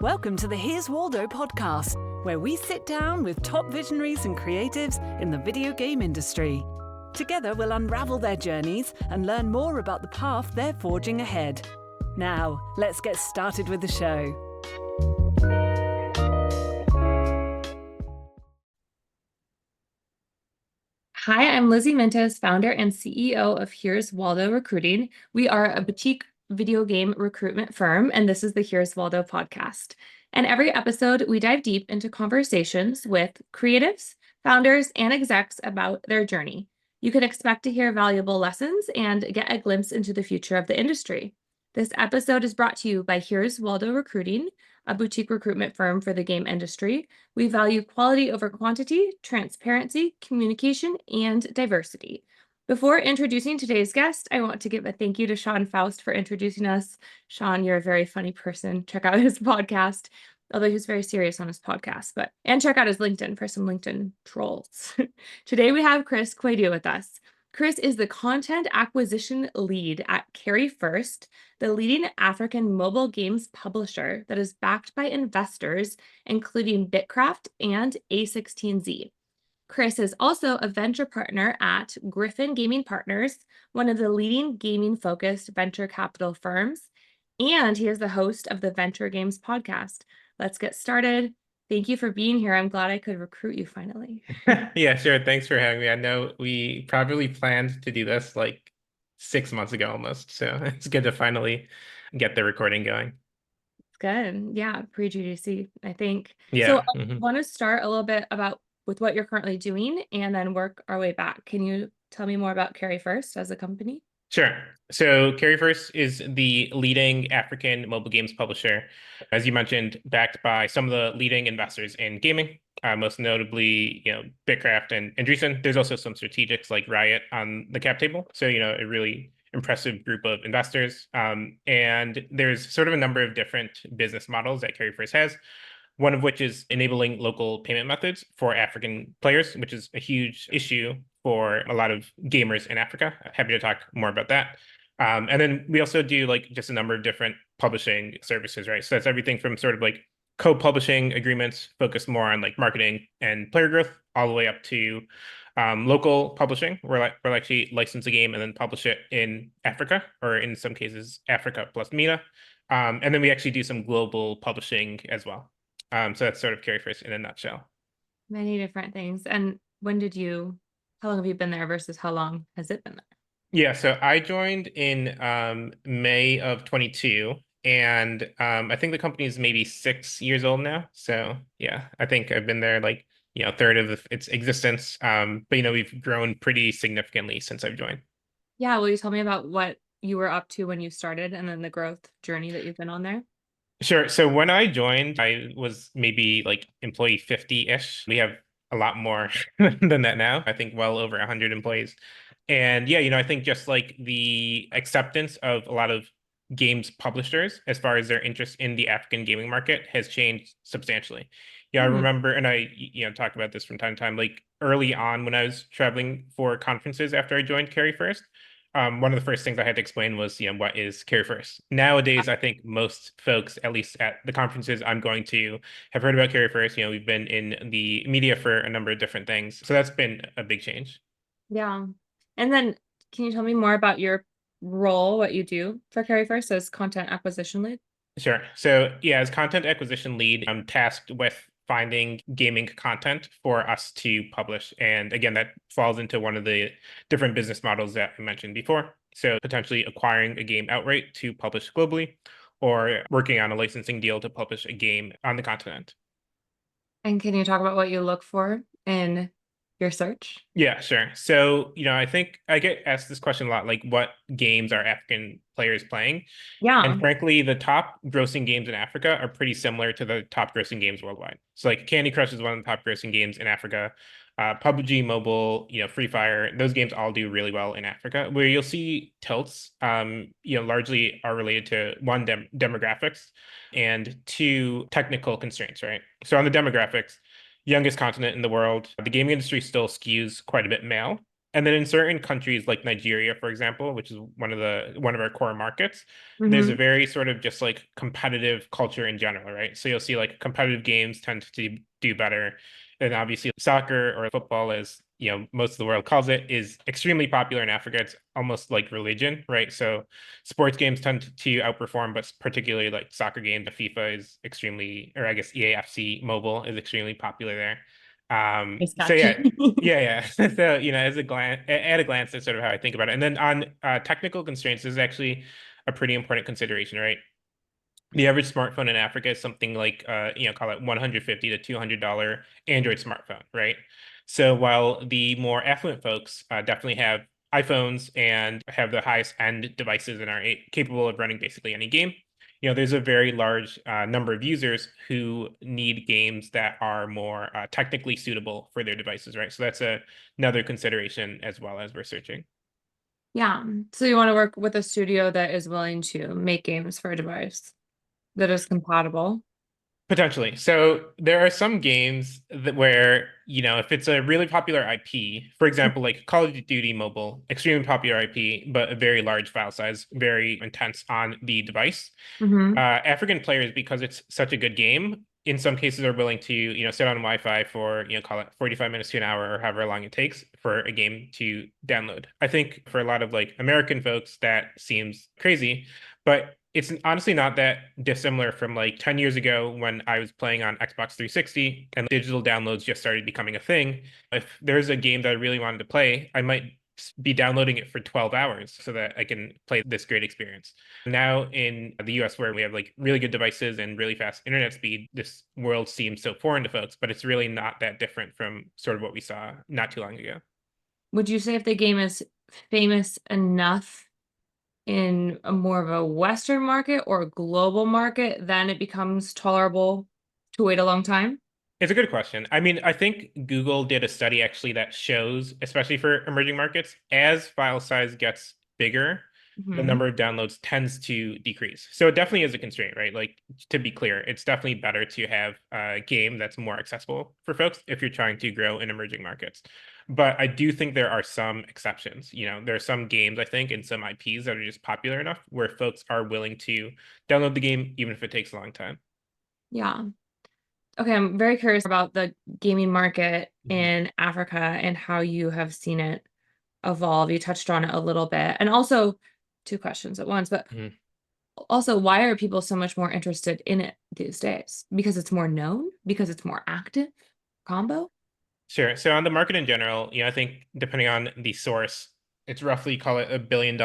Welcome to the Here's Waldo podcast, where we sit down with top visionaries and creatives in the video game industry. Together, we'll unravel their journeys and learn more about the path they're forging ahead. Now, let's get started with the show. Hi, I'm Lizzie Mintes, founder and CEO of Here's Waldo Recruiting. We are a boutique video game recruitment firm, and this is the Here's Waldo podcast. And every episode, we dive deep into conversations with creatives, founders, and execs about their journey. You can expect to hear valuable lessons and get a glimpse into the future of the industry. This episode is brought to you by Here's Waldo Recruiting, a boutique recruitment firm for the game industry. We value quality over quantity, transparency, communication, and diversity. Before introducing today's guest, I want to give a thank you to Sean Faust for introducing us. Sean, you're a very funny person. Check out his podcast, although he's very serious on his podcast, and check out his LinkedIn for some LinkedIn trolls. Today we have Chris Quaidu with us. Chris is the content acquisition lead at Carry1st, the leading African mobile games publisher that is backed by investors, including Bitkraft and A16Z. Chris is also a venture partner at Griffin Gaming Partners, one of the leading gaming-focused venture capital firms, and he is the host of the Venture Games podcast. Let's get started. Thank you for being here. I'm glad I could recruit you finally. Yeah, sure. Thanks for having me. I know we probably planned to do this like 6 months ago almost, so it's good to finally get the recording going. Good. Yeah, pre-GDC, I think. Yeah. So I want to start a little bit with what you're currently doing and then work our way back. Can you tell me more about Carry1st as a company? Sure. So Carry1st is the leading African mobile games publisher, as you mentioned, backed by some of the leading investors in gaming, most notably, Bitkraft and Andreessen. There's also some strategics like Riot on the cap table. So, a really impressive group of investors. And there's sort of a number of different business models that Carry1st has, one of which is enabling local payment methods for African players, which is a huge issue for a lot of gamers in Africa. Happy to talk more about that. And then we also do like just a number of different publishing services, right? So that's everything from sort of like co-publishing agreements focused more on like marketing and player growth, all the way up to local publishing, where we'll actually license a game and then publish it in Africa, or in some cases, Africa plus MENA. And then we actually do some global publishing as well. So that's sort of Carry1st in a nutshell. Many different things. And how long have you been there versus how long has it been there? Yeah, so I joined in May of 22, and I think the company is maybe 6 years old now. So yeah, I think I've been there like, third of its existence. But we've grown pretty significantly since I've joined. Yeah, will you tell me about what you were up to when you started and then the growth journey that you've been on there? Sure. So when I joined, I was maybe like employee 50-ish. We have a lot more than that now. I think well over 100 employees. And yeah, I think just like the acceptance of a lot of games publishers as far as their interest in the African gaming market has changed substantially. Yeah, I remember, and I, talked about this from time to time, like early on when I was traveling for conferences after I joined Carry1st, one of the first things I had to explain was, what is Carry1st? Nowadays, I think most folks, at least at the conferences I'm going to, have heard about Carry1st. We've been in the media for a number of different things. So that's been a big change. Yeah. And then can you tell me more about your role, what you do for Carry1st as content acquisition lead? Sure. So yeah, as content acquisition lead, I'm tasked with finding gaming content for us to publish. And again, that falls into one of the different business models that I mentioned before. So potentially acquiring a game outright to publish globally, or working on a licensing deal to publish a game on the continent. And can you talk about what you look for in your search? Yeah, sure. So, I think I get asked this question a lot, like what games are African players playing? Yeah. And frankly, the top grossing games in Africa are pretty similar to the top grossing games worldwide. So like Candy Crush is one of the top grossing games in Africa. PUBG Mobile, Free Fire, those games all do really well in Africa. Where you'll see tilts, largely are related to one, demographics, and two, technical constraints, right? So on the demographics, youngest continent in the world, the gaming industry still skews quite a bit male. And then in certain countries like Nigeria, for example, which is one of our core markets, there's a Hmm. very sort of just like competitive culture in general, right? So you'll see like competitive games tend to do better. And obviously soccer or football, as most of the world calls it, is extremely popular in Africa. It's almost like religion, right? So sports games tend to outperform, but particularly like soccer games, FIFA is extremely, or I guess EAFC mobile is extremely popular there. It's So catchy. yeah. So, as at a glance, that's sort of how I think about it. And then on technical constraints, this is actually a pretty important consideration, right? The average smartphone in Africa is something like, call it $150 to $200 Android smartphone, right? So while the more affluent folks definitely have iPhones and have the highest end devices and are capable of running basically any game, there's a very large number of users who need games that are more technically suitable for their devices, right? So that's another consideration as well as we're searching. Yeah. So you want to work with a studio that is willing to make games for a device that is compatible. Potentially. So there are some games that where, if it's a really popular IP, for example, like Call of Duty Mobile, extremely popular IP, but a very large file size, very intense on the device. Hmm. African players, because it's such a good game, in some cases are willing to, sit on Wi-Fi for, call it 45 minutes to an hour or however long it takes for a game to download. I think for a lot of like American folks, that seems crazy, but it's honestly not that dissimilar from like 10 years ago when I was playing on Xbox 360 and digital downloads just started becoming a thing. If there's a game that I really wanted to play, I might be downloading it for 12 hours so that I can play this great experience. Now in the US, where we have like really good devices and really fast internet speed, this world seems so foreign to folks, but it's really not that different from sort of what we saw not too long ago. Would you say if the game is famous enough in a more of a Western market or a global market, then it becomes tolerable to wait a long time? It's a good question. I mean, I think Google did a study actually that shows, especially for emerging markets, as file size gets bigger, the Hmm. number of downloads tends to decrease. So it definitely is a constraint, right? Like, to be clear, it's definitely better to have a game that's more accessible for folks if you're trying to grow in emerging markets. But I do think there are some exceptions. There are some games, I think, and some IPs that are just popular enough where folks are willing to download the game, even if it takes a long time. Yeah. Okay, I'm very curious about the gaming market Mhm. in Africa and how you have seen it evolve. You touched on it a little bit. And also, two questions at once, but Mhm. also, why are people so much more interested in it these days? Because it's more known? Because it's more active? Combo? Sure. So on the market in general, I think depending on the source, it's roughly call it $1 billion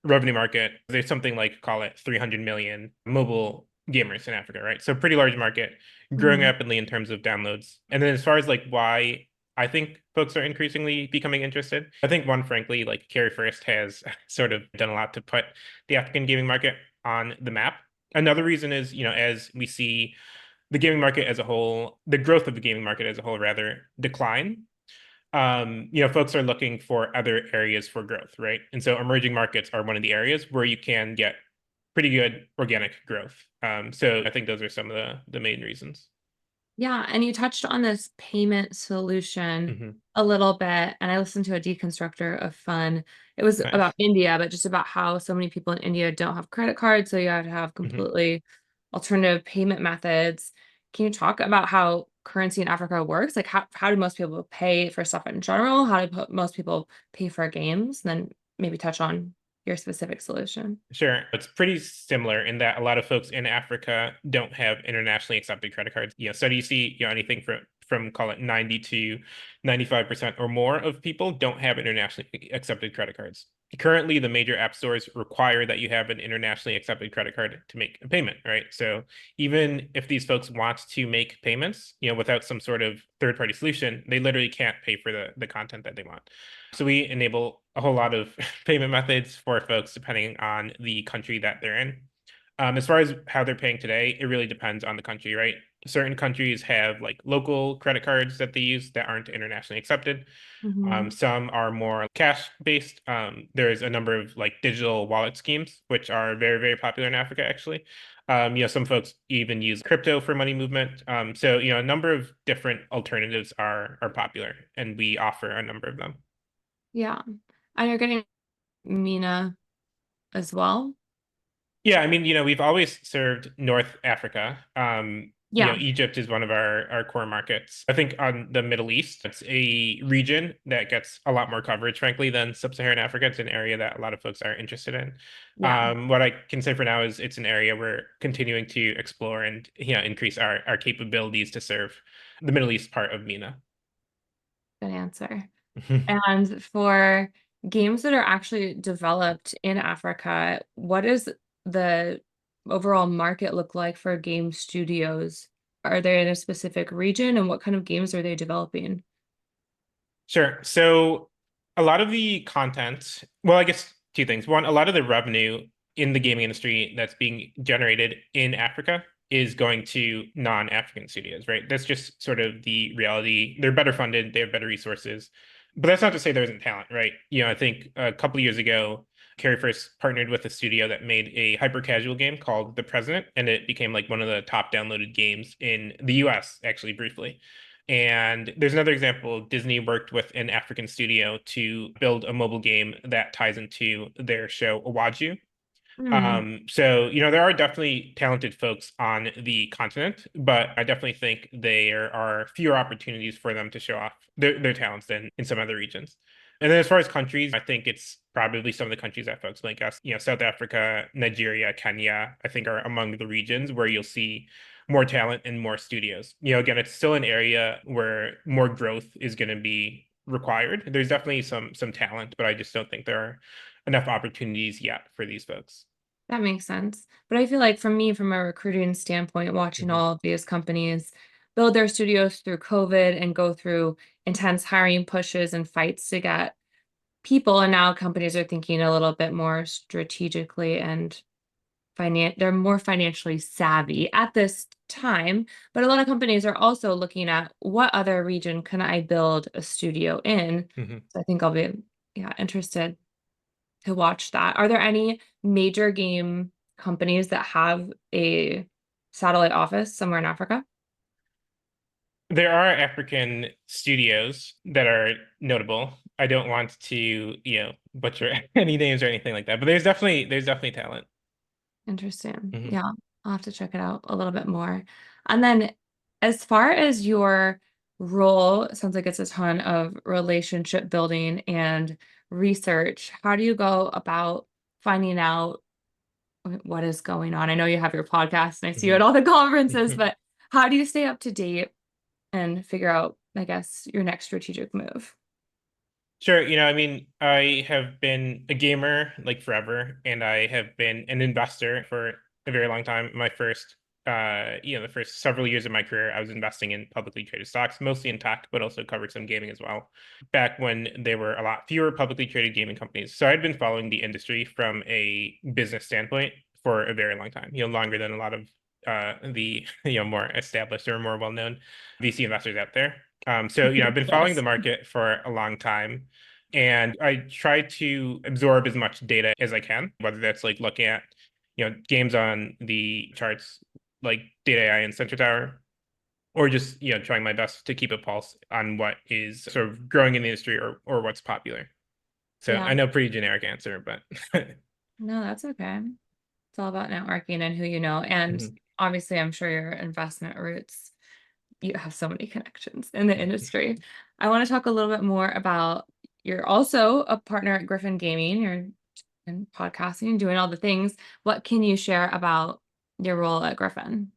revenue market. There's something like call it 300 million mobile gamers in Africa, right? So pretty large market, growing Mhm. rapidly in terms of downloads. And then as far as like why I think folks are increasingly becoming interested, I think one, frankly, like Carry First has sort of done a lot to put the African gaming market on the map. Another reason is, as we see the gaming market as a whole, the growth of the gaming market as a whole, rather, decline. Folks are looking for other areas for growth, right? And so emerging markets are one of the areas where you can get pretty good organic growth. So I think those are some of the main reasons. Yeah, and you touched on this payment solution Hmm. a little bit, and I listened to a deconstructor of fun. It was about Nice. India, but just about how so many people in India don't have credit cards, so you have to have Hmm. completely alternative payment methods. Can you talk about how currency in Africa works? Like how do most people pay for stuff in general? How do most people pay for games? And then maybe touch on your specific solution. Sure. It's pretty similar in that a lot of folks in Africa don't have internationally accepted credit cards. So do you see, anything from call it 90 to 95% or more of people don't have internationally accepted credit cards. Currently, the major app stores require that you have an internationally accepted credit card to make a payment, right? So even if these folks want to make payments, without some sort of third-party solution, they literally can't pay for the content that they want. So we enable a whole lot of payment methods for folks depending on the country that they're in. As far as how they're paying today, it really depends on the country, right? Certain countries have like local credit cards that they use that aren't internationally accepted. Mhm. Some are more cash based. There's a number of like digital wallet schemes, which are very, very popular in Africa, actually. Some folks even use crypto for money movement. So, a number of different alternatives are popular, and we offer a number of them. Yeah. And you're getting MENA as well. Yeah, I mean, we've always served North Africa. Yeah. Egypt is one of our core markets. I think on the Middle East, it's a region that gets a lot more coverage, frankly, than Sub-Saharan Africa. It's an area that a lot of folks are interested in. Yeah. What I can say for now is it's an area we're continuing to explore and increase our capabilities to serve the Middle East part of MENA. Good answer. And for games that are actually developed in Africa, what does the overall market look like for game studios? Are they in a specific region, and what kind of games are they developing? Sure. So a lot of the content, well, I guess two things. One, a lot of the revenue in the gaming industry that's being generated in Africa is going to non-African studios, right? That's just sort of the reality. They're better funded, they have better resources. But that's not to say there isn't talent, right? I think a couple of years ago, Carry First partnered with a studio that made a hyper casual game called The President, and it became like one of the top downloaded games in the US, actually, briefly. And there's another example. Disney worked with an African studio to build a mobile game that ties into their show Awaju. Hmm. So there are definitely talented folks on the continent, but I definitely think there are fewer opportunities for them to show off their talents than in some other regions. And then as far as countries, I think it's probably some of the countries that folks like us, South Africa, Nigeria, Kenya, I think are among the regions where you'll see more talent and more studios. Again, it's still an area where more growth is going to be required. There's definitely some talent, but I just don't think there are enough opportunities yet for these folks. That makes sense. But I feel like for me, from a recruiting standpoint, watching Mhm. all of these companies build their studios through COVID and go through intense hiring pushes and fights to get people, and now companies are thinking a little bit more strategically and they're more financially savvy at this time. But a lot of companies are also looking at what other region can I build a studio in. Mhm. So I think I'll be, yeah, interested to watch that. Are there any major game companies that have a satellite office somewhere in Africa? There are African studios that are notable. I don't want to, butcher any names or anything like that, but there's definitely talent. Interesting. Mhm. Yeah, I'll have to check it out a little bit more. And then as far as your role, it sounds like it's a ton of relationship building and research. How do you go about finding out what is going on? I know you have your podcast and I see you at Mhm. all the conferences, but how do you stay up to date and figure out, I guess, your next strategic move? Sure. I mean, I have been a gamer like forever, and I have been an investor for a very long time. The first several years of my career, I was investing in publicly traded stocks, mostly in tech, but also covered some gaming as well, back when there were a lot fewer publicly traded gaming companies. So I'd been following the industry from a business standpoint for a very long time, longer than a lot of the more established or more well-known VC investors out there. So I've been following the Yes. market for a long time, and I try to absorb as much data as I can, whether that's like looking at games on the charts like Data AI and Sensor Tower, or just trying my best to keep a pulse on what is sort of growing in the industry or what's popular. So Yeah. I know pretty generic answer, but No, that's okay. It's all about networking and who you know. And Mhm. obviously, I'm sure your investment roots, you have so many connections in the industry. I want to talk a little bit more about you're also a partner at Griffin Gaming. You're in podcasting, doing all the things. What can you share about your role at Griffin?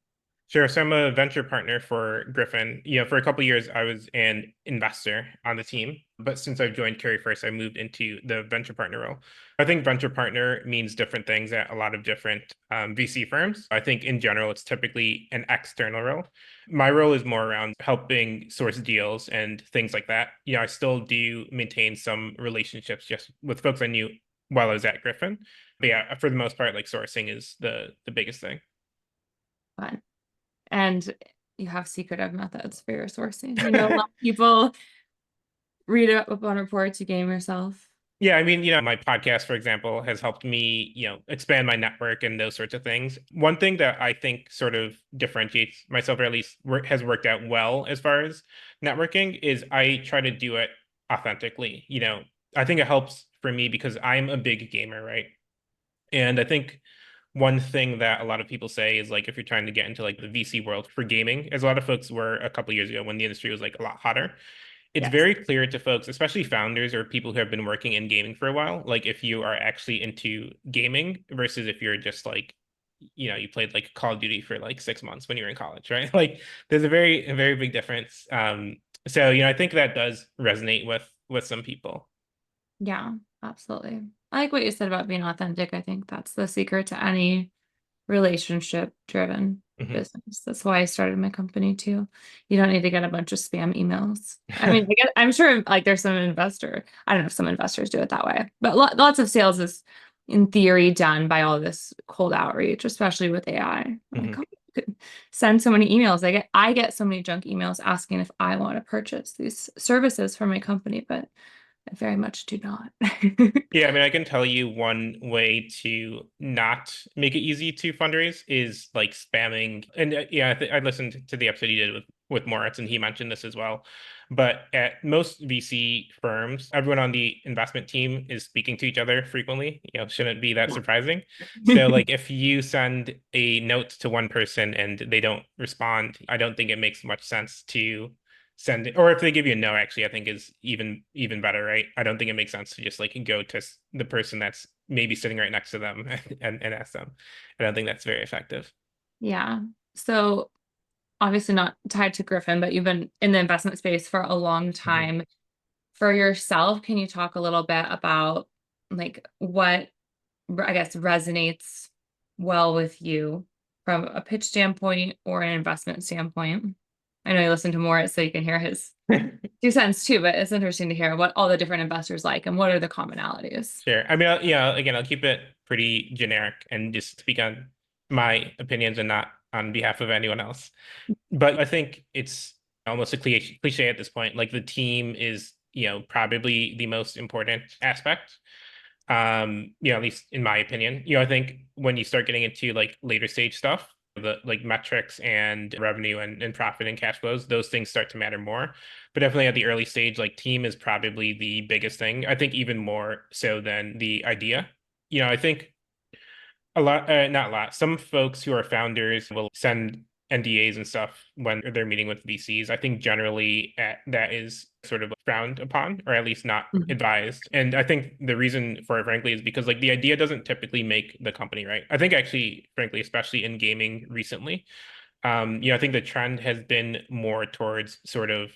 Sure. So I'm a venture partner for Griffin. For a couple of years, I was an investor on the team, but since I've joined Carry First, I moved into the venture partner role. I think venture partner means different things at a lot of different VC firms. I think in general, it's typically an external role. My role is more around helping source deals and things like that. I still do maintain some relationships just with folks I knew while I was at Griffin. But yeah, for the most part, like sourcing is the biggest thing. Fun. And you have secretive methods for your sourcing. A lot of people read up on reports, you game yourself. Yeah, I mean, my podcast, for example, has helped me, expand my network and those sorts of things. One thing that I think sort of differentiates myself, or at least has worked out well as far as networking, is I try to do it authentically. I think it helps for me because I'm a big gamer, right? And I think one thing that a lot of people say is like if you're trying to get into like the VC world for gaming, as a lot of folks were a couple years ago when the industry was like a lot hotter, it's Yes. very clear to folks, especially founders or people who have been working in gaming for a while, like if you are actually into gaming versus if you're just like, you played like Call of Duty for like 6 months when you were in college, right? Like there's a very big difference. So I think that does resonate with some people. Yeah, absolutely. I like what you said about being authentic. I think that's the secret to any relationship driven Mhm. business. That's why I started my company too. You don't need to get a bunch of spam emails. I mean, I'm sure like there's some investor, I don't know if some investors do it that way, but lots of sales is in theory done by all this cold outreach, especially with AI. Like, Mhm. oh, you could send so many emails. I get so many junk emails asking if I want to purchase these services for my company, but I very much do not. Yeah, I mean, I can tell you one way to not make it easy to fundraise is like spamming. And yeah, I listened to the episode you did with Moritz, and he mentioned this as well. But at most VC firms, everyone on the investment team is speaking to each other frequently. Shouldn't be that surprising. So, like, if you send a note to one person and they don't respond, I don't think it makes much sense to send it, or if they give you a no, actually, I think is even better, right? I don't think it makes sense to just like go to the person that's maybe sitting right next to them and ask them. I don't think that's very effective. Yeah. So obviously not tied to Griffin, but you've been in the investment space for a long Mhm. time. For yourself, can you talk a little bit about like what I guess resonates well with you from a pitch standpoint or an investment standpoint? I know you listen to Moritz, so you can hear his 2 cents too, but it's interesting to hear what all the different investors like and what are the commonalities. Sure. I mean, again, I'll keep it pretty generic and just speak on my opinions and not on behalf of anyone else. But I think it's almost a cliche at this point. Like the team is, probably the most important aspect. At least in my opinion. I think when you start getting into like later stage stuff, the like metrics and revenue and profit and cash flows, those things start to matter more. But definitely at the early stage, like team is probably the biggest thing. I think even more so than the idea. I think a lot, not a lot. Some folks who are founders will send NDAs and stuff when they're meeting with VCs. I think generally that is sort of frowned upon, or at least not Mhm. advised. And I think the reason for it, frankly, is because like the idea doesn't typically make the company, right? I think actually, frankly, especially in gaming recently, I think the trend has been more towards sort of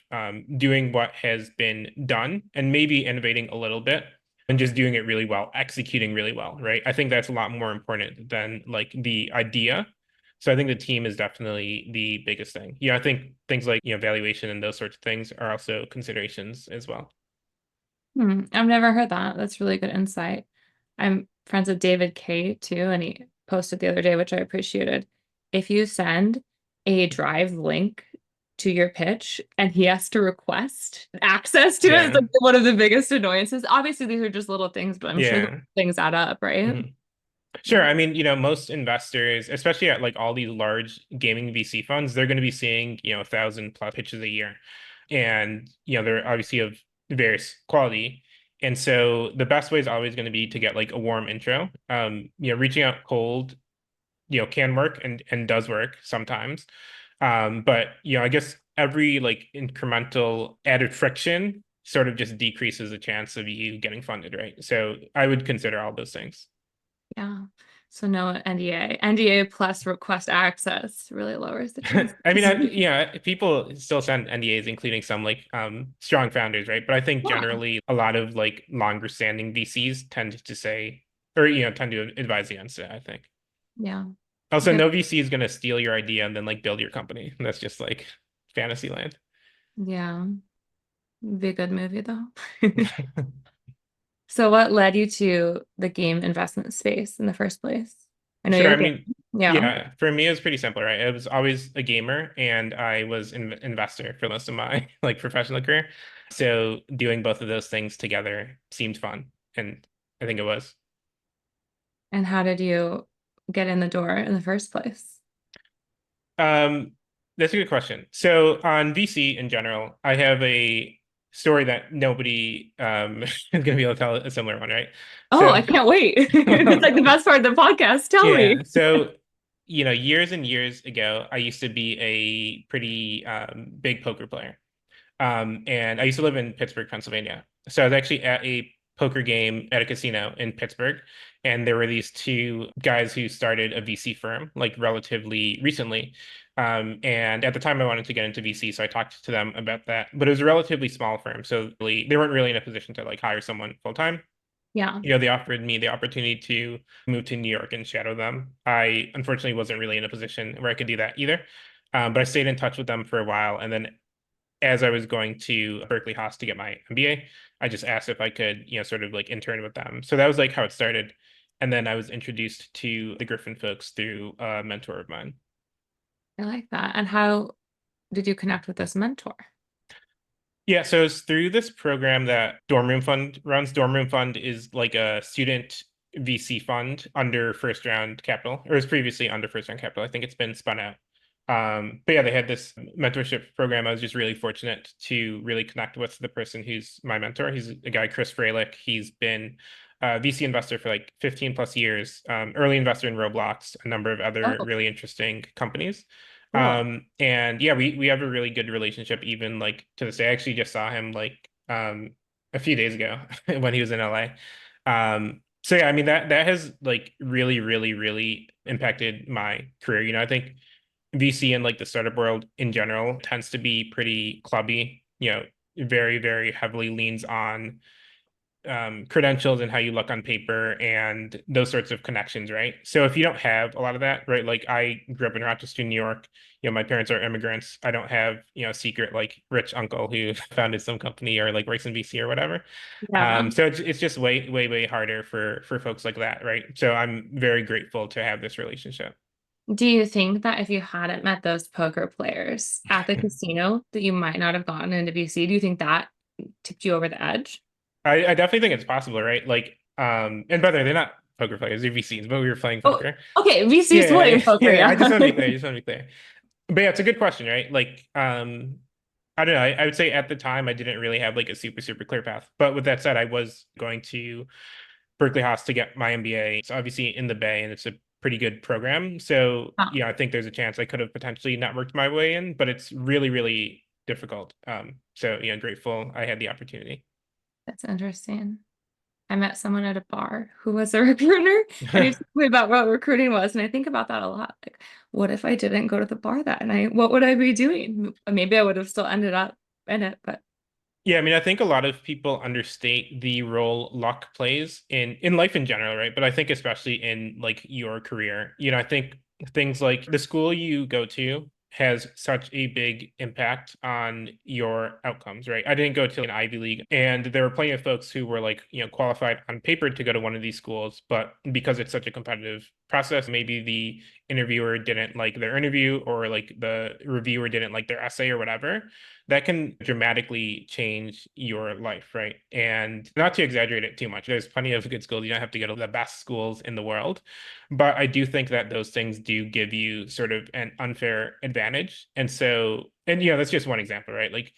doing what has been done and maybe innovating a little bit and just doing it really well, executing really well, right? I think that's a lot more important than like the idea. So I think the team is definitely the biggest thing. I think things like, valuation and those sorts of things are also considerations as well. I've never heard that. That's really good insight. I'm friends with David K too, and he posted the other day, which I appreciated. If you send a Drive link to your pitch and he has to request access to it, it's Yeah. like one of the biggest annoyances. Obviously, these are just little things, but I'm sure the Yeah. things add up, right? Mhm. Sure. Yeah. I mean, most investors, especially at like all these large gaming VC funds, they're going to be seeing, 1,000+ pitches a year. And, they're obviously of various quality. And so the best way is always going to be to get like a warm intro. Reaching out cold, can work and does work sometimes. But, I guess every like incremental added friction sort of just decreases the chance of you getting funded, right? So I would consider all those things. Yeah. So no NDA. NDA plus request access really lowers the chances. I mean, people still send NDAs, including some like strong founders, right? But I think Yeah. generally a lot of like longer standing VCs tend to say, or tend to advise against it, I think. Yeah. Also, Good. no VC is gonna steal your idea and then like build your company. That's just like fantasy land. Yeah. Be a good movie though. So what led you to the game investment space in the first place? I know Sure. you're I a gamer. mean, Yeah. yeah, for me, it was pretty simple, right? I was always a gamer and I was an investor for most of my like professional career. So doing both of those things together seemed fun. And I think it was. And how did you get in the door in the first place? Um, that's a good question. So on VC in general, I have a story that nobody is going to be able to tell a similar one, right? Oh, I can't wait. It's like the best part of the podcast. Tell me. Yeah. So, years and years ago, I used to be a pretty big poker player. And I used to live in Pittsburgh, Pennsylvania. So I was actually at a poker game at a casino in Pittsburgh, and there were these two guys who started a VC firm like relatively recently. And at the time, I wanted to get into VC, so I talked to them about that. But it was a relatively small firm, so really, they weren't really in a position to like hire someone full time. Yeah. They offered me the opportunity to move to New York and shadow them. I unfortunately wasn't really in a position where I could do that either. But I stayed in touch with them for a while, and then as I was going to Berkeley Haas to get my MBA, I just asked if I could, sort of like intern with them. So that was like how it started. And then I was introduced to the Griffin folks through a mentor of mine. I like that. And how did you connect with this mentor? Yeah, so it's through this program that Dorm Room Fund runs. Dorm Room Fund is like a student VC fund under First Round Capital, or was previously under First Round Capital. I think it's been spun out. But yeah, they had this mentorship program. I was just really fortunate to really connect with the person who's my mentor. He's a guy, Chris Freilich. He's been a VC investor for like 15 plus years, early investor in Roblox, a number of other really interesting companies. Cool. And yeah, we have a really good relationship even like to this day. I actually just saw him like a few days ago when he was in LA. So yeah, I mean that has like really, really, really impacted my career. I think VC and like the startup world in general tends to be pretty clubby, very, very heavily leans on credentials and how you look on paper and those sorts of connections, right? So if you don't have a lot of that, right? Like I grew up in Rochester, New York. My parents are immigrants. I don't have, a secret like rich uncle who founded some company or like works in VC or whatever. Yeah. So it's just way, way, way harder for folks like that, right? So I'm very grateful to have this relationship. Do you think that if you hadn't met those poker players at the casino, that you might not have gotten into VC? Do you think that tipped you over the edge? I definitely think it's possible, right? Like, and by the way, they're not poker players, they're VCs, but we were playing Oh, poker. okay. VC is Yeah, playing poker. yeah. I Yeah. just want to be clear. I just want to be clear. But yeah, it's a good question, right? Like, I don't know. I would say at the time I didn't really have like a super, super clear path. But with that said, I was going to Berkeley Haas to get my MBA. It's obviously in the Bay and it's a pretty good program. So, Huh, I think there's a chance I could have potentially networked my way in, but it's really, really difficult. So, grateful I had the opportunity. that's interesting. I met someone at a bar who was a recruiter and he told me about what recruiting was. And I think about that a lot. Like, what if I didn't go to the bar that night? What would I be doing? Maybe I would have still ended up in it, but Yeah, I mean, I think a lot of people understate the role luck plays in life in general, right? But I think especially in like your career, I think things like the school you go to has such a big impact on your outcomes, right? I didn't go to an Ivy League, and there were plenty of folks who were like, qualified on paper to go to one of these schools, but because it's such a competitive process, maybe the interviewer didn't like their interview or like the reviewer didn't like their essay or whatever that can dramatically change your life, right? And not to exaggerate it too much, there's plenty of good schools. You don't have to go to the best schools in the world. But I do think that those things do give you sort of an unfair advantage. And so, and that's just one example, right? Like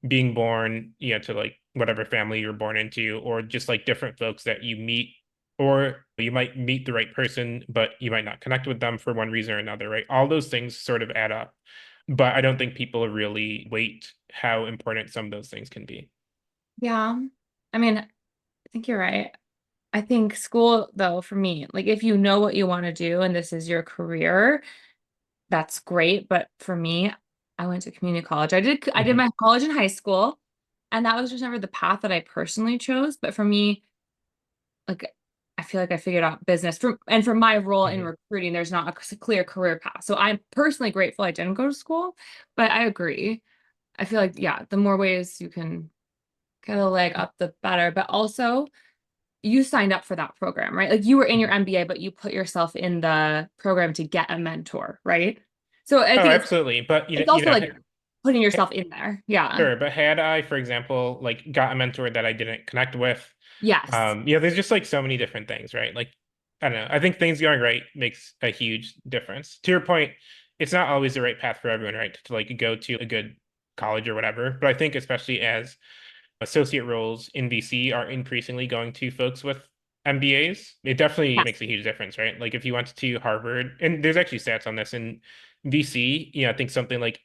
being born, to like whatever family you're born into, or just like different folks that you meet, or you might meet the right person, but you might not connect with them for one reason or another, right? All those things sort of add up. But I don't think people really weight how important some of those things can be. yeah. I mean, I think you're right. I think school, though, for me, like if you know what you want to do and this is your career, that's great. But for me, I went to community college. I did Mhm. my college and high school, and that was just never the path that I personally chose. But for me, like I feel like I figured out business for my role in Mhm. recruiting, there's not a clear career path. So I'm personally grateful I didn't go to school, but I agree. I feel like, yeah, the more ways you can get a leg up, the better. But also, you signed up for that program, right? Like you were in your Mhm. MBA, but you put yourself in the program to get a mentor, right? So I Oh, think absolutely. But it's also like putting yourself in there. Yeah. sure. But had I, for example, like got a mentor that I didn't connect with, Yes. there's just like so many different things, right? Like, I don't know. I think things going right makes a huge difference. To your point, it's not always the right path for everyone, right? To like go to a good college or whatever. But I think especially as associate roles in VC are increasingly going to folks with MBAs. It definitely Yes. makes a huge difference, right? Like if you went to Harvard, and there's actually stats on this in VC, I think something like,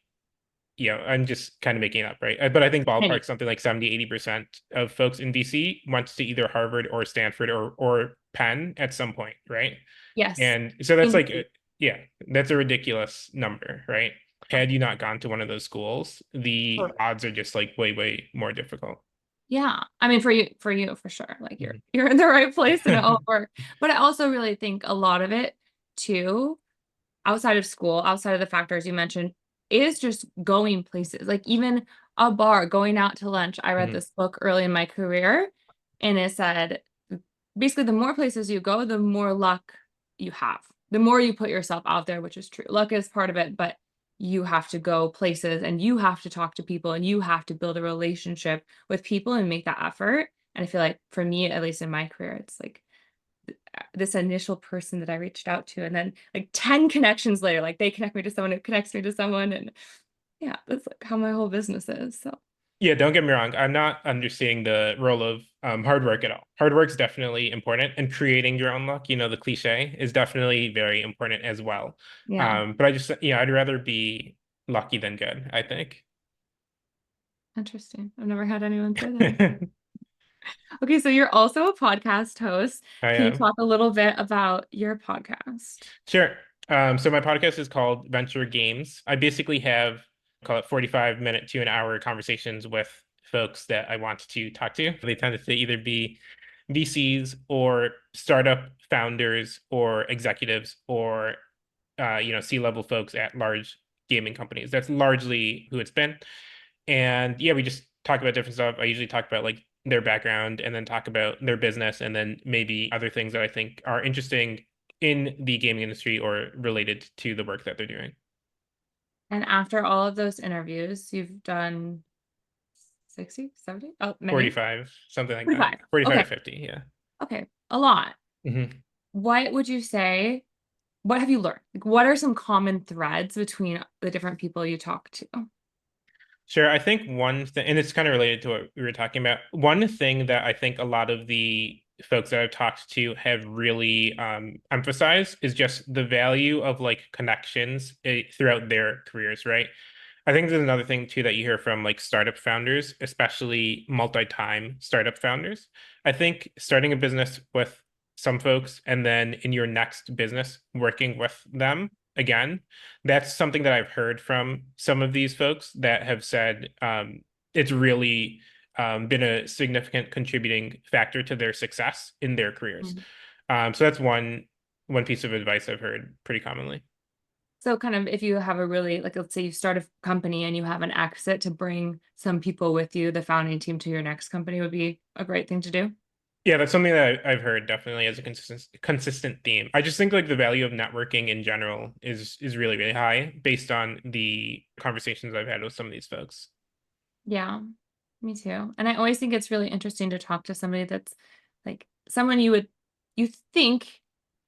I'm just kind of making it up, right? But I think I know. ballpark something like 70-80% of folks in VC went to either Harvard or Stanford or Penn at some point, right? Yes. And so that's like, Indeed. yeah, that's a ridiculous number, right? Had you not gone to one of those schools, the Totally. odds are just like way, way more difficult. Yeah. I mean, for you, for sure. Like Mhm. you're in the right place and it'll work. But I also really think a lot of it too, outside of school, outside of the factors you mentioned, is just going places. Like even a bar, going out to lunch. I read Mhm. this book early in my career, and it said basically the more places you go, the more luck you have. The more you put yourself out there, which is true. Luck is part of it, but you have to go places and you have to talk to people and you have to build a relationship with people and make that effort. And I feel like for me, at least in my career, it's like this initial person that I reached out to, and then like 10 connections later, like they connect me to someone who connects me to someone. And yeah, that's like how my whole business is. So Yeah, don't get me wrong. I'm not understating the role of hard work at all. Hard work's definitely important, and creating your own luck, the cliche, is definitely very important as well. yeah, But I just, I'd rather be lucky than good, I think. interesting. I've never had anyone say that. Okay, so you're also a podcast host. I Can you am. talk a little bit about your podcast? Sure. So my podcast is called Venture Games. I basically have, call it 45-minute to an hour conversations with folks that I want to talk to. They tend to either be VCs or startup founders or executives or C-level folks at large gaming companies. That's largely who it's been. And yeah, we just talk about different stuff. I usually talk about like their background and then talk about their business and then maybe other things that I think are interesting in the gaming industry or related to the work that they're doing. And after all of those interviews, you've done 60, 70? Oh, many? 45, something like that. 45. 45 Okay. to 50, yeah. Okay. A lot. Mhm. What would you say? What have you learned? Like, what are some common threads between the different people you talk to? Sure. I think one thing, and it's kind of related to what we were talking about. One thing that I think a lot of the folks that I've talked to have really emphasized is just the value of like connections throughout their careers, right? I think there's another thing too that you hear from like startup founders, especially multi-time startup founders. I think starting a business with some folks and then in your next business working with them again, that's something that I've heard from some of these folks that have said it's really been a significant contributing factor to their success in their careers. Mhm. So that's one piece of advice I've heard pretty commonly. So kind of if you have a really, like, let's say you start a company and you have an exit to bring some people with you, the founding team to your next company would be a great thing to do. Yeah, that's something that I've heard definitely as a consistent theme. I just think like the value of networking in general is really, really high based on the conversations I've had with some of these folks. Yeah, me too. And I always think it's really interesting to talk to somebody that's like someone you think,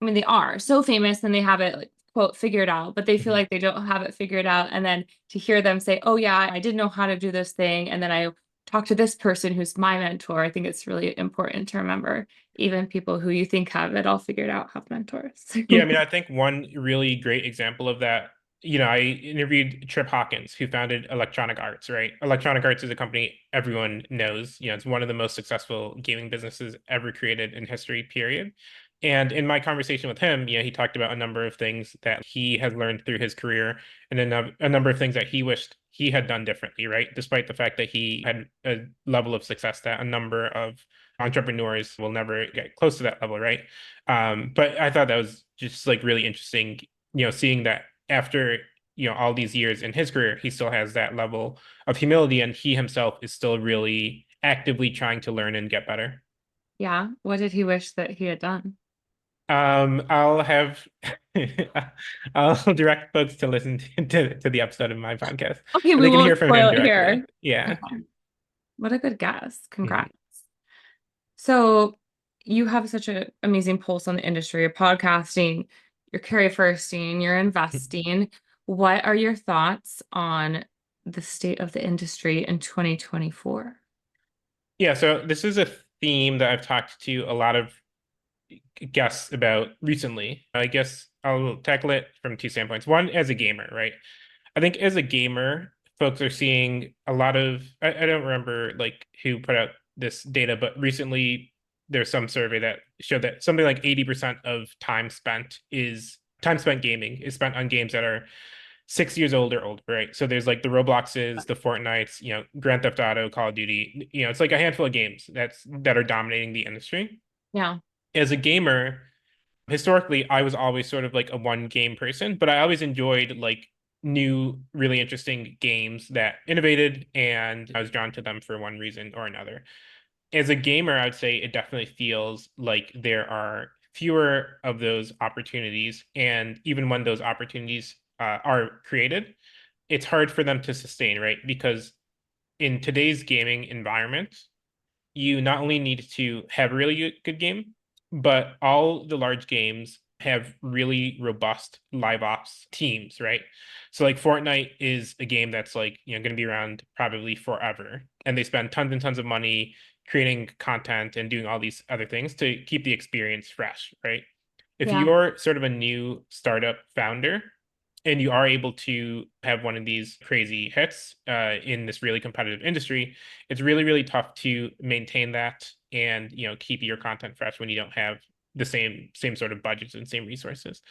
I mean, they are so famous and they have it like, quote, figured out, but they feel Mhm. like they don't have it figured out. And then to hear them say, oh, yeah, I didn't know how to do this thing. And then I talked to this person who's my mentor. I think it's really important to remember even people who you think have it all figured out have mentors. Yeah, I mean, I think one really great example of that, I interviewed Trip Hawkins, who founded Electronic Arts, right? Electronic Arts is a company everyone knows. It's one of the most successful gaming businesses ever created in history, period. And in my conversation with him, he talked about a number of things that he has learned through his career and then a number of things that he wished he had done differently, right? Despite the fact that he had a level of success that a number of entrepreneurs will never get close to that level, right? But I thought that was just like really interesting, seeing that after, all these years in his career, he still has that level of humility and he himself is still really actively trying to learn and get better. Yeah. What did he wish that he had done? I'll have I'll direct folks to listen to the episode of my podcast. Okay, And we they can hear won't from him spoil it directly. here. Yeah. Okay. What a good guess. Mhm. Congrats. So you have such an amazing pulse on the industry. You're podcasting, you're carry firsting, you're investing. What are your thoughts on the state of the industry in 2024? Yeah, so this is a theme that I've talked to a lot of guests about recently. I guess I'll tackle it from two standpoints. One, as a gamer, right? I think as a gamer, folks are seeing a lot of, I don't remember like who put out this data, but recently there's some survey that showed that something like 80% of time spent gaming is spent on games that are 6 years old or older, right? So there's like the Robloxes, the Fortnites, Grand Theft Auto, Call of Duty. It's like a handful of games that are dominating the industry. Yeah. As a gamer, historically, I was always sort of like a one game person, but I always enjoyed like new, really interesting games that innovated, and I was drawn to them for one reason or another. As a gamer, I'd say it definitely feels like there are fewer of those opportunities. And even when those opportunities are created, it's hard for them to sustain, right? Because in today's gaming environment, you not only need to have a really good game, but all the large games have really robust live ops teams, right? So like Fortnite is a game that's like, going to be around probably forever. And they spend tons and tons of money creating content and doing all these other things to keep the experience fresh, right? If Yeah. you're sort of a new startup founder and you are able to have one of these crazy hits in this really competitive industry, it's really, really tough to maintain that and keep your content fresh when you don't have the same sort of budgets and same resources.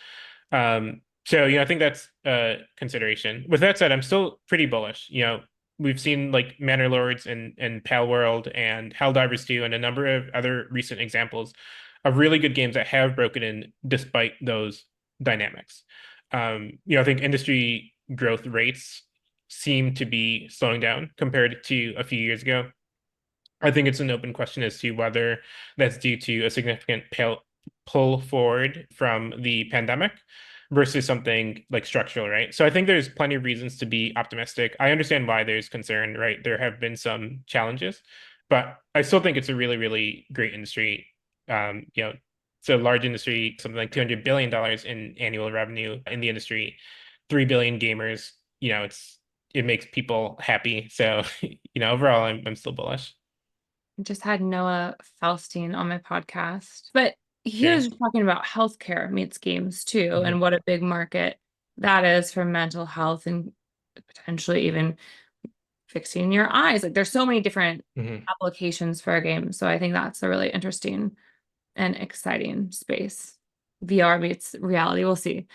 So I think that's a consideration. With that said, I'm still pretty bullish. We've seen like Manor Lords and Pal World and Helldivers 2 and a number of other recent examples of really good games that have broken in despite those dynamics. I think industry growth rates seem to be slowing down compared to a few years ago. I think it's an open question as to whether that's due to a significant pull forward from the pandemic versus something like structural, right? So I think there's plenty of reasons to be optimistic. I understand why there's concern, right? There have been some challenges, but I still think it's a really, really great industry. It's a large industry, something like $200 billion in annual revenue in the industry, 3 billion gamers. It makes people happy. So, overall, I'm still bullish. Just had Noah Faustine on my podcast, but he Okay. was talking about healthcare meets games too, Mhm. and what a big market that is for mental health and potentially even fixing your eyes. Like there's so many different Mhm. applications for a game. So I think that's a really interesting and exciting space. VR meets reality. We'll see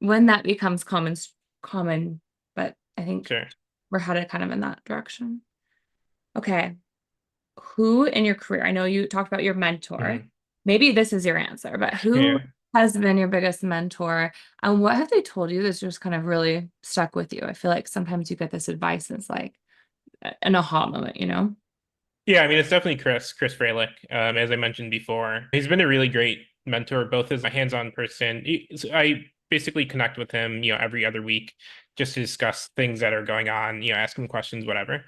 when that becomes common, but I think Sure. we're headed kind of in that direction. Okay. Who in your career, I know you talked about your mentor. Mhm. Maybe this is your answer, but who Yeah. has been your biggest mentor and what have they told you that's just kind of really stuck with you? I feel like sometimes you get this advice and it's like an aha moment, you know? Yeah, I mean, it's definitely Chris Fralick. As I mentioned before, he's been a really great mentor, both as a hands-on person. I basically connect with him, every other week just to discuss things that are going on, ask him questions, whatever.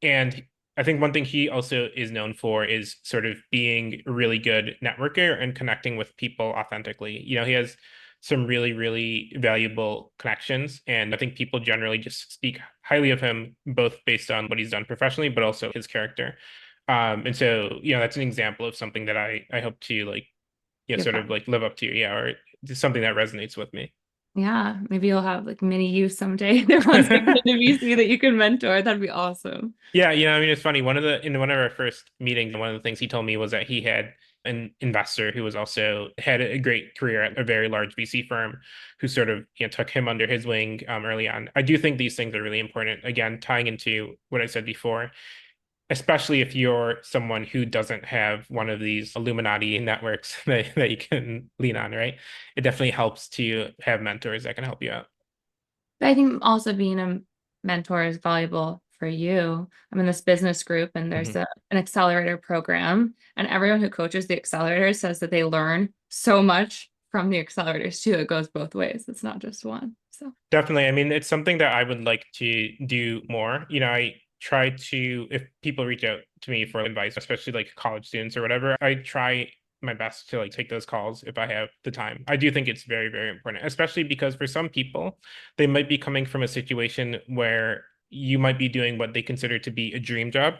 And I think one thing he also is known for is sort of being a really good networker and connecting with people authentically. He has some really, really valuable connections. And I think people generally just speak highly of him, both based on what he's done professionally, but also his character. And so, that's an example of something that I hope to like, Give sort back. of like live up to, or just something that resonates with me. Yeah, maybe you'll have like mini you someday. There runs like an VC that you can mentor. That'd be awesome. Yeah, I mean, it's funny. In one of our first meetings, one of the things he told me was that he had an investor who was also had a great career at a very large VC firm, who sort of took him under his wing early on. I do think these things are really important. Again, tying into what I said before, especially if you're someone who doesn't have one of these Illuminati networks that you can lean on, right? It definitely helps to have mentors that can help you out. But I think also being a mentor is valuable for you. I'm in this business group and there's Mhm. an accelerator program, and everyone who coaches the accelerator says that they learn so much from the accelerators too. It goes both ways. It's not just one. So Definitely. I mean, it's something that I would like to do more. I try to, if people reach out to me for advice, especially like college students or whatever, I try my best to like take those calls if I have the time. I do think it's very, very important, especially because for some people, they might be coming from a situation where you might be doing what they consider to be a dream job.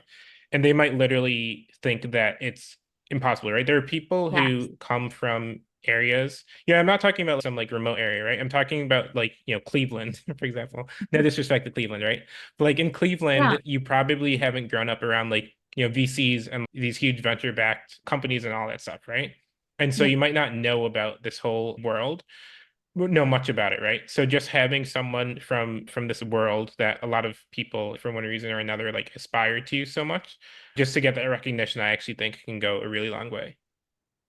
and they might literally think that it's impossible, right? There are people Yes. who come from areas. I'm not talking about some like remote area, right? I'm talking about like, Cleveland, for example. No disrespect to Cleveland, right? But like in Cleveland, Yeah. you probably haven't grown up around like, VCs and these huge venture-backed companies and all that stuff, right? And so Yeah. you might not know about this whole world, know much about it, right? So just having someone from this world that a lot of people, for one reason or another, like aspire to so much, just to get that recognition, I actually think can go a really long way.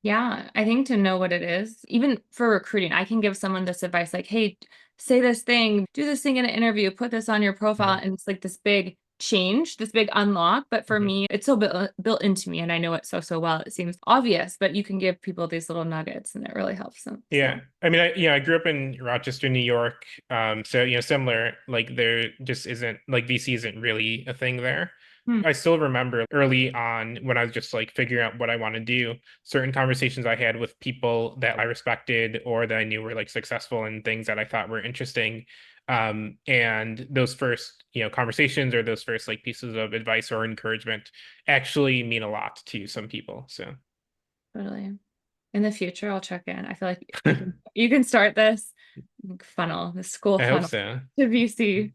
Yeah, I think to know what it is, even for recruiting, I can give someone this advice like, hey, say this thing, do this thing in an interview, put this on your profile. And it's like this big change, this big unlock. But for me, it's so built into me and I know it so well. It seems obvious, but you can give people these little nuggets and it really helps them. Yeah. I mean, I grew up in Rochester, New York. So, similar, like there just isn't like VC isn't really a thing there. I still remember early on when I was just like figuring out what I want to do, certain conversations I had with people that I respected or that I knew were like successful in things that I thought were interesting. And those first, conversations or those first like pieces of advice or encouragement actually mean a lot to some people. So Totally. In the future, I'll check in. I feel like you can start this funnel, the school I hope funnel so. to VC.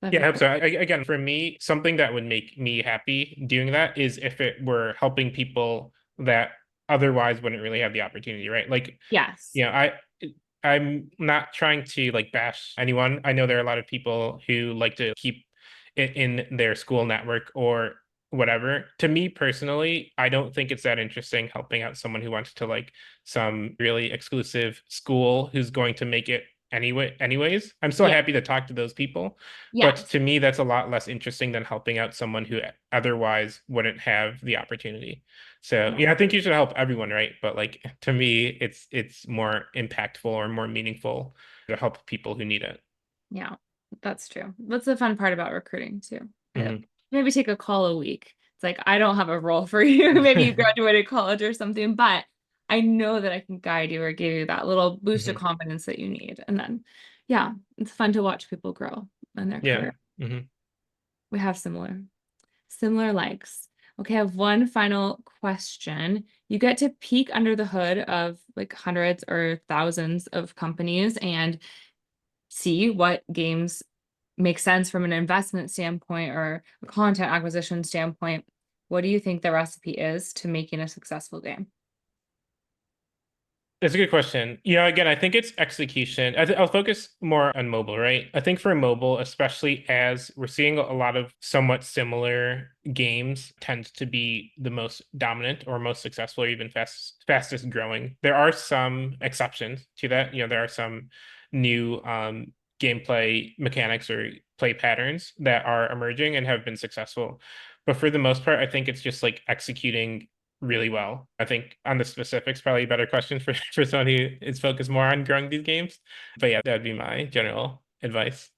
Yeah, I hope so. Again, for me, something that would make me happy doing that is if it were helping people that otherwise wouldn't really have the opportunity, right? Like, Yes. I'm not trying to like bash anyone. I know there are a lot of people who like to keep it in their school network or whatever. To me personally, I don't think it's that interesting helping out someone who wants to like some really exclusive school who's going to make it anyways. I'm still Yeah. happy to talk to those people, Yeah. but to me that's a lot less interesting than helping out someone who otherwise wouldn't have the opportunity. So I think you should help everyone, right? But like to me it's more impactful or more meaningful to help people who need it. Yeah, that's true. That's the fun part about recruiting too. Maybe take a call a week. It's like, I don't have a role for you. Maybe you graduated college or something, but I know that I can guide you or give you that little boost of confidence that you need. And then, yeah, it's fun to watch people grow in their career. We have similar likes. Okay, I have one final question. You get to peek under the hood of like hundreds or thousands of companies and see what games make sense from an investment standpoint or a content acquisition standpoint. What do you think the recipe is to making a successful game? That's a good question. Again, I think it's execution. I'll focus more on mobile, right? I think for mobile, especially as we're seeing a lot of somewhat similar games tend to be the most dominant or most successful or even fastest growing. There are some exceptions to that. There are some new gameplay mechanics or play patterns that are emerging and have been successful. But for the most part, I think it's just like executing really well. I think on the specifics, probably a better question for someone who is focused more on growing these games. But yeah, that would be my general advice.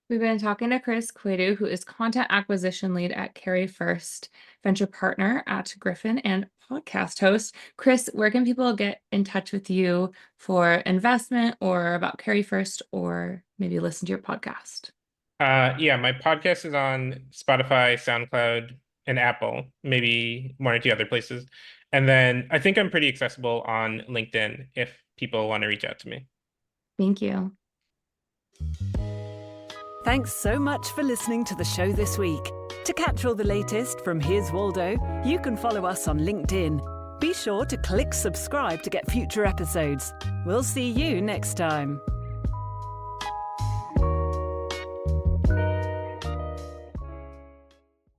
We've been talking to Chris Quaidu, who is content acquisition lead at Carry First, venture partner at Griffin, and podcast host. Chris, where can people get in touch with you for investment or about Carry First, or maybe listen to your podcast? Yeah, my podcast is on Spotify, SoundCloud, and Apple, maybe one or two other places. And then I think I'm pretty accessible on LinkedIn if people want to reach out to me. Thank you. Thanks so much for listening to the show this week. To catch all the latest from Here's Waldo, you can follow us on LinkedIn. Be sure to click subscribe to get future episodes. We'll see you next time.